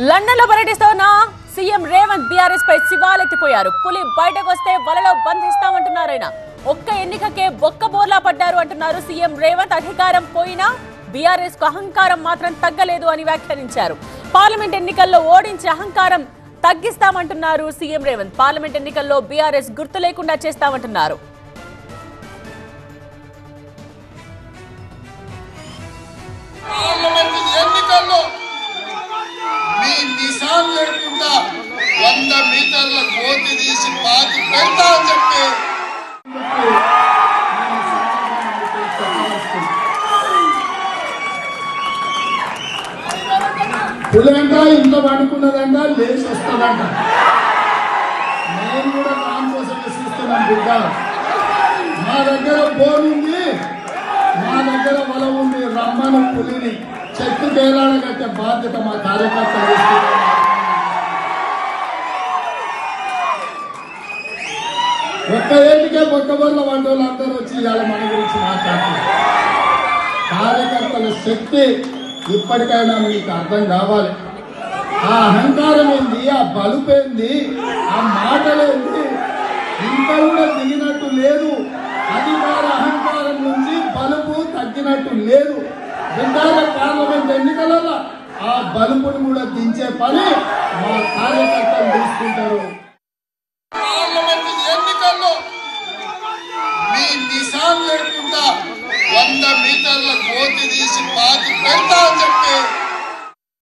London లో పర్యటిస్తున్న CM Revanth BRS పై శివాలెత్తిపోయారు. పులి బయటకు వస్తే వలలో బంధిస్తామంటున్నారు. ఆయన ఒక్క ఎన్నికకే బొక్క బోర్లా పడ్డారు అంటున్నారు సీఎం రేవంత్. అధికారం పోయినా బీఆర్ఎస్ కు అహంకారం మాత్రం తగ్గలేదు అని వ్యాఖ్యానించారు. పార్లమెంట్ ఎన్నికల్లో ఓడించి అహంకారం తగ్గిస్తామంటున్నారు సీఎం రేవంత్. పార్లమెంట్ ఎన్నికల్లో బీఆర్ఎస్ గుర్తు లేకుండా చేస్తామంటున్నారు. లేకుండా 100 మీటర్ల కోతి తీసి పాతి పెడతా అని చెప్పి పులంట ఇంట్లో పడుకున్నదంట లేచి వస్తుందంట. నేను కూడా దాని కోసం చూస్తున్నాను బిడ్డ. మా దగ్గర బోన్ ఉంది, మా దగ్గర వల ఉంది. రమ్మను పులిని చెట్టు తేలాడగట్టే బాధ్యత మా కార్యకర్తలు. ఒక్క ఏటికే బొక్కబొర్ల వంటలు అందరూ వచ్చి ఇవాళ మన గురించి మాట్లాడుతున్నారు. కార్యకర్తల శక్తి ఇప్పటికైనా మీకు అర్థం కావాలి. ఆ అహంకారం ఏంది, ఆ బలుపేంది, ఆ మాటలేంది ఇంకా కూడా దిగినట్టు లేదు. అధికార అహంకారం నుంచి బలుపు తగ్గినట్టు లేదు. బిడ్డాల పార్లమెంట్ ఎన్నికలలో ఆ బలుపును కూడా దించే పని మా కార్యకర్తలు తీసుకుంటారు. పార్లమెంట్ ఎన్నికల్లో మీ నిశాన్ లేకుండా 100 మీటర్ల కోతి తీసి పాతి పెడతా అని చెప్పి